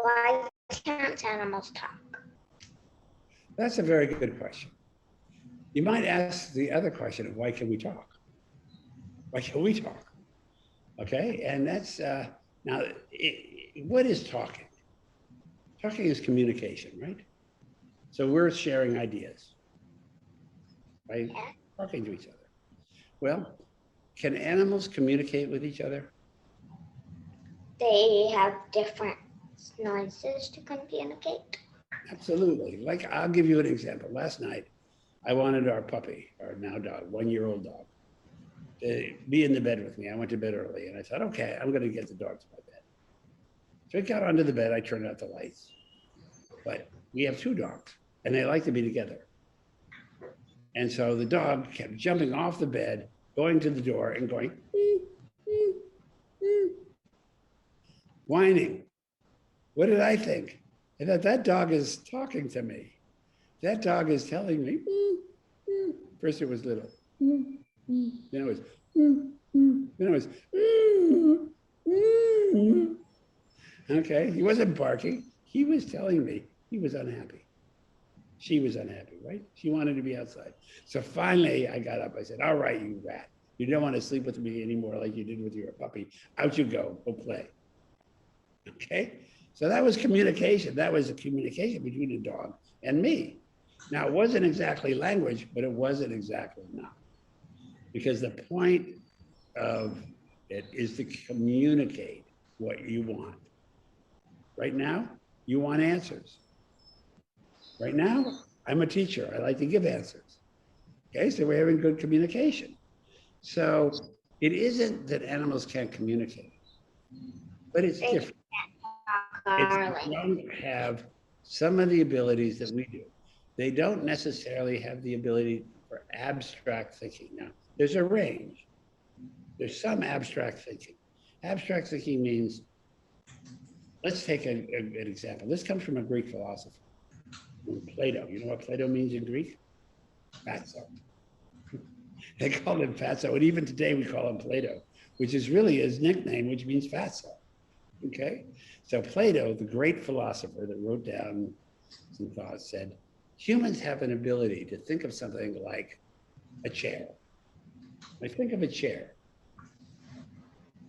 Why can't animals talk? That's a very good question. You might ask the other question of why can we talk? Why can we talk? Okay, and that's now. What is talking? Talking is communication, right? So we're sharing ideas by talking to each other. Well, can animals communicate with each other? They have different noises to communicate. Absolutely. Like, I'll give you an example. Last night, I wanted our puppy, our now dog, 1-year-old dog, to be in the bed with me. I went to bed early and I thought, okay, I'm going to get the dog to my bed. So I got onto the bed, I turned out the lights. But we have 2 dogs and they like to be together. And so the dog kept jumping off the bed, going to the door and going, whining. What did I think? I thought that dog is talking to me. That dog is telling me. First it was little. Then it was. Then it was. Okay, he wasn't barking. He was telling me he was unhappy. She was unhappy, right? She wanted to be outside. So finally I got up. I said, all right, you rat. You don't want to sleep with me anymore like you did with your puppy. Out you go play. Okay, so that was communication. That was a communication between the dog and me. Now, it wasn't exactly language, but it wasn't exactly not. Because the point of it is to communicate what you want. Right now, you want answers. Right now, I'm a teacher. I like to give answers. Okay, so we're having good communication. So it isn't that animals can't communicate, but it's different. They don't have some of the abilities that we do. They don't necessarily have the ability for abstract thinking. Now, there's a range. There's some abstract thinking. Abstract thinking means, let's take an example. This comes from a Greek philosopher, Plato. You know what Plato means in Greek? Fatso. They called him Fatso, and even today we call him Plato, which is really his nickname, which means Fatso. Okay, so Plato, the great philosopher that wrote down some thoughts, said humans have an ability to think of something like a chair. Like, think of a chair.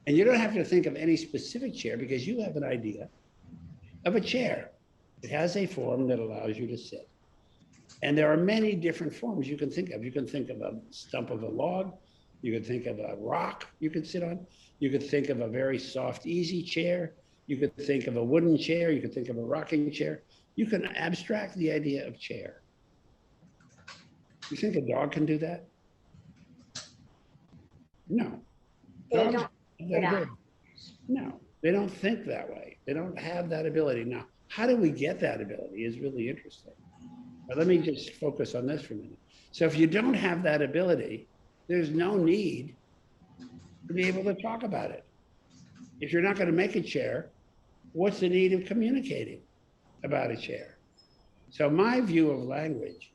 And you don't have to think of any specific chair because you have an idea of a chair. It has a form that allows you to sit. And there are many different forms you can think of. You can think of a stump of a log. You could think of a rock you could sit on. You could think of a very soft, easy chair. You could think of a wooden chair. You could think of a rocking chair. You can abstract the idea of chair. You think a dog can do that? No. Dogs no, they don't think that way. They don't have that ability. Now, how do we get that ability is really interesting. But let me just focus on this for a minute. So if you don't have that ability, there's no need to be able to talk about it. If you're not going to make a chair, what's the need of communicating about a chair? So my view of language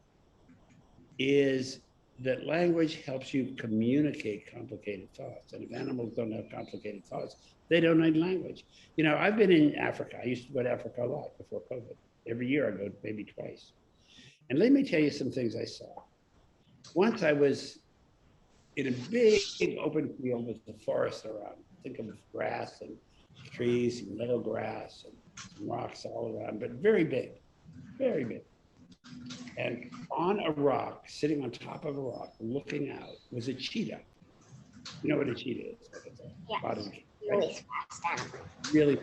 is that language helps you communicate complicated thoughts. And if animals don't have complicated thoughts, they don't need language. You know, I've been in Africa. I used to go to Africa a lot before COVID. Every year I go maybe twice. And let me tell you some things I saw. Once I was in a big open field with the forest around. Think of grass and trees and meadow grass and some rocks all around, but very big, very big. And on a rock, sitting on top of a rock, looking out, was a cheetah. You know what a cheetah is? Like, it's a bottom, really fast animal. Really.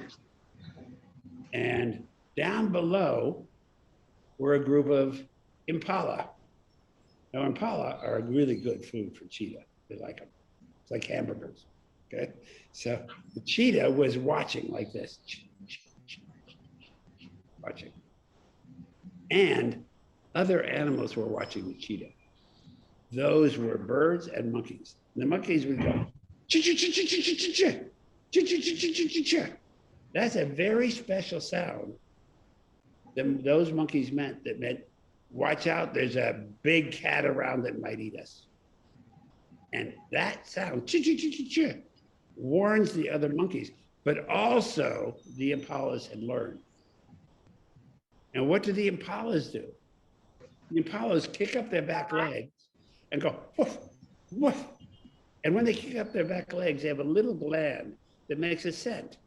And down below were a group of impala. Now, impala are really good food for cheetah. They like them. It's like hamburgers. Okay. So the cheetah was watching like this, watching. And other animals were watching the cheetah. Those were birds and monkeys. And the monkeys would go, that's a very special sound. Those monkeys meant, watch out, there's a big cat around that might eat us. And that sound, warns the other monkeys, but also the impalas had learned And what do the impalas do? The impalas kick up their back legs and go, woof, woof. And when they kick up their back legs, they have a little gland that makes a scent.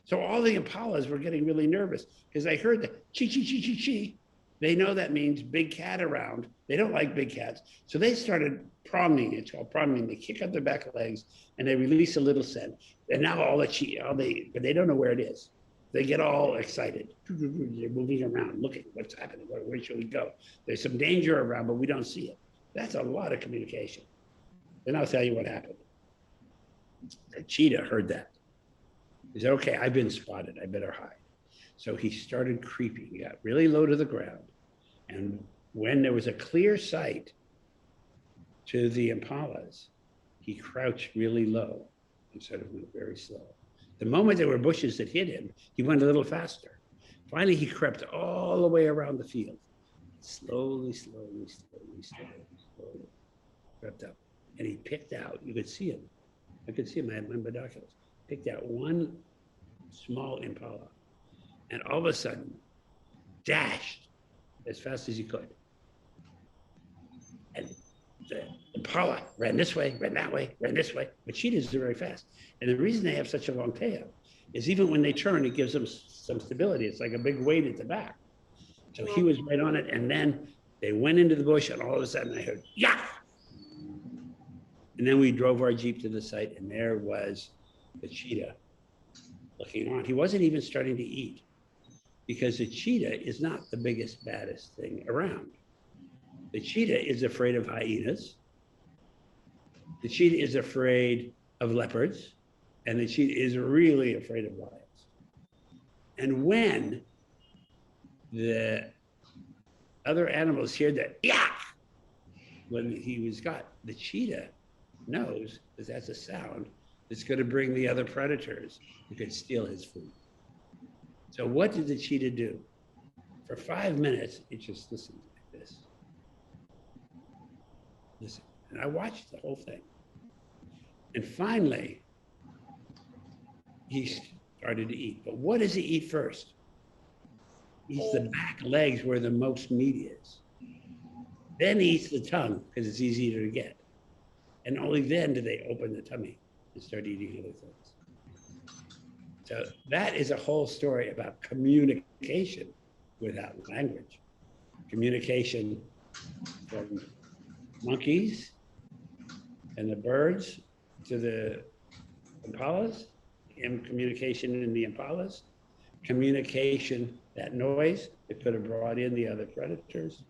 So all the impalas were getting really nervous because they heard the chi, chi, chi, chi, chi. They know that means big cat around. They don't like big cats. So they started pronging. It's called pronging. They kick up their back legs and they release a little scent. And now all the chi, but they don't know where it is. They get all excited. They're moving around, looking, what's happening? Where should we go? There's some danger around, but we don't see it. That's a lot of communication. Then I'll tell you what happened. The cheetah heard that. He said, okay, I've been spotted. I better hide. So he started creeping. He got really low to the ground. And when there was a clear sight to the impalas, he crouched really low instead of went very slow. The moment there were bushes that hit him, he went a little faster. Finally, he crept all the way around the field. Slowly, slowly, slowly, slowly, slowly, crept up. And he picked out, you could see him. I could see him, I had my binoculars. Picked out one small impala and all of a sudden dashed as fast as he could. And the impala ran this way, ran that way, ran this way, but cheetahs are very fast. And the reason they have such a long tail is even when they turn, it gives them some stability. It's like a big weight at the back. So he was right on it. And then they went into the bush and all of a sudden I heard, yeah. And then we drove our Jeep to the site and there was the cheetah looking on. He wasn't even starting to eat because the cheetah is not the biggest, baddest thing around. The cheetah is afraid of hyenas. The cheetah is afraid of leopards. And the cheetah is really afraid of lions. And when the other animals hear that, yeah, when he was got, the cheetah knows that that's a sound that's going to bring the other predators who could steal his food. So what did the cheetah do? For 5 minutes, it just listened like this. Listen. And I watched the whole thing. And finally, he started to eat. But what does he eat first? Eats the back legs where the most meat is. Then he eats the tongue because it's easier to get. And only then do they open the tummy and start eating other things. So that is a whole story about communication without language. Communication from monkeys and the birds to the impalas, and communication in the impalas, communication, that noise that could have brought in the other predators.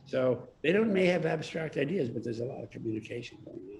So they may have abstract ideas, but there's a lot of communication going on.